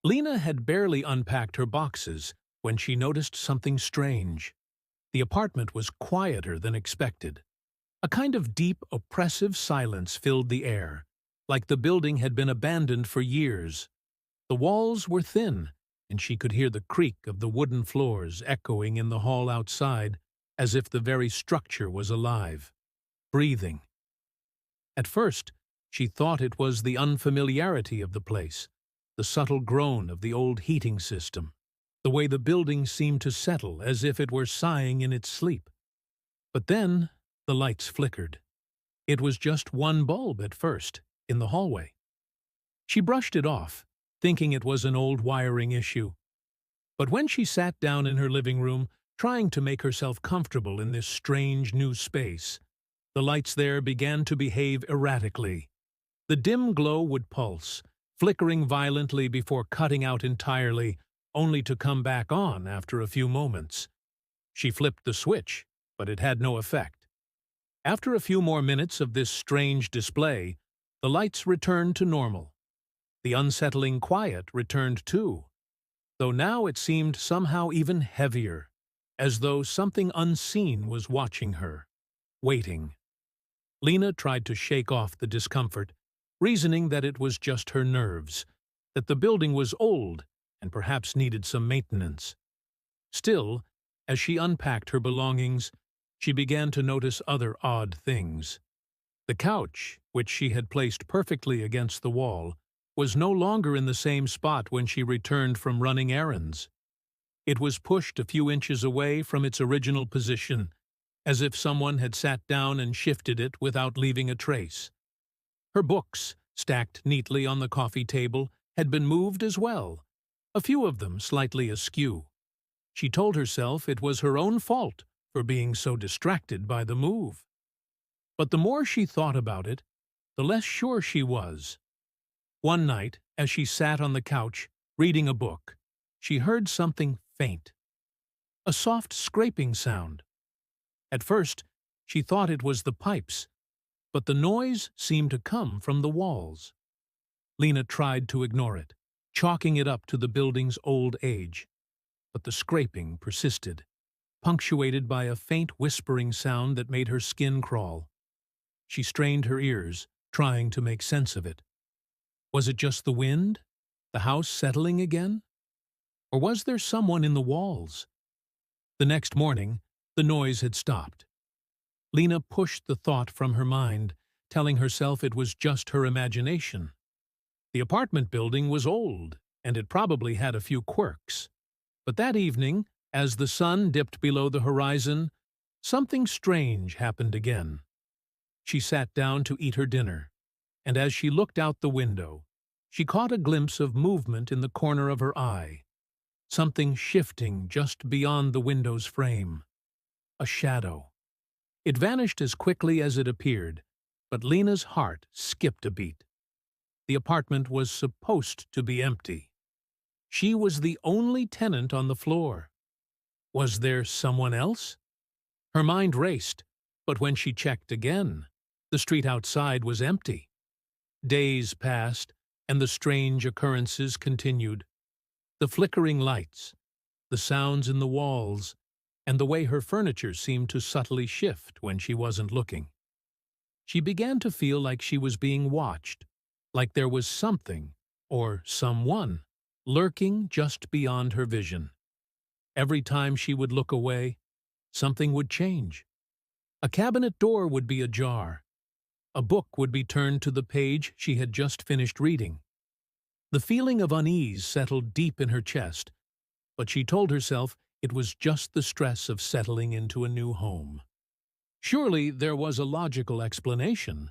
Lena had barely unpacked her boxes when she noticed something strange. The apartment was quieter than expected. A kind of deep, oppressive silence filled the air, like the building had been abandoned for years. The walls were thin, and she could hear the creak of the wooden floors echoing in the hall outside, as if the very structure was alive, breathing. At first, she thought it was the unfamiliarity of the place, the subtle groan of the old heating system, the way the building seemed to settle as if it were sighing in its sleep. But then the lights flickered. It was just one bulb at first, in the hallway. She brushed it off, thinking it was an old wiring issue. But when she sat down in her living room, trying to make herself comfortable in this strange new space, the lights there began to behave erratically. The dim glow would pulse, flickering violently before cutting out entirely, only to come back on after a few moments. She flipped the switch, but it had no effect. After a few more minutes of this strange display, the lights returned to normal. The unsettling quiet returned too, though now it seemed somehow even heavier, as though something unseen was watching her, waiting. Lena tried to shake off the discomfort, reasoning that it was just her nerves, that the building was old and perhaps needed some maintenance. Still, as she unpacked her belongings, she began to notice other odd things. The couch, which she had placed perfectly against the wall, was no longer in the same spot when she returned from running errands. It was pushed a few inches away from its original position, as if someone had sat down and shifted it without leaving a trace. Her books, stacked neatly on the coffee table, had been moved as well, a few of them slightly askew. She told herself it was her own fault for being so distracted by the move. But the more she thought about it, the less sure she was. One night, as she sat on the couch, reading a book, she heard something faint. A soft scraping sound. At first, she thought it was the pipes, but the noise seemed to come from the walls. Lena tried to ignore it, chalking it up to the building's old age. But the scraping persisted, punctuated by a faint whispering sound that made her skin crawl. She strained her ears, trying to make sense of it. Was it just the wind? The house settling again? Or was there someone in the walls? The next morning, the noise had stopped. Lena pushed the thought from her mind, telling herself it was just her imagination. The apartment building was old, and it probably had a few quirks. But that evening, as the sun dipped below the horizon, something strange happened again. She sat down to eat her dinner, and as she looked out the window, she caught a glimpse of movement in the corner of her eye, something shifting just beyond the window's frame. A shadow. It vanished as quickly as it appeared, but Lena's heart skipped a beat. The apartment was supposed to be empty. She was the only tenant on the floor. Was there someone else? Her mind raced, but when she checked again, the street outside was empty. Days passed, and the strange occurrences continued. The flickering lights, the sounds in the walls, and the way her furniture seemed to subtly shift when she wasn't looking. She began to feel like she was being watched, like there was something, or someone, lurking just beyond her vision. Every time she would look away, something would change. A cabinet door would be ajar. A book would be turned to the page she had just finished reading. The feeling of unease settled deep in her chest, but she told herself it was just the stress of settling into a new home. Surely there was a logical explanation.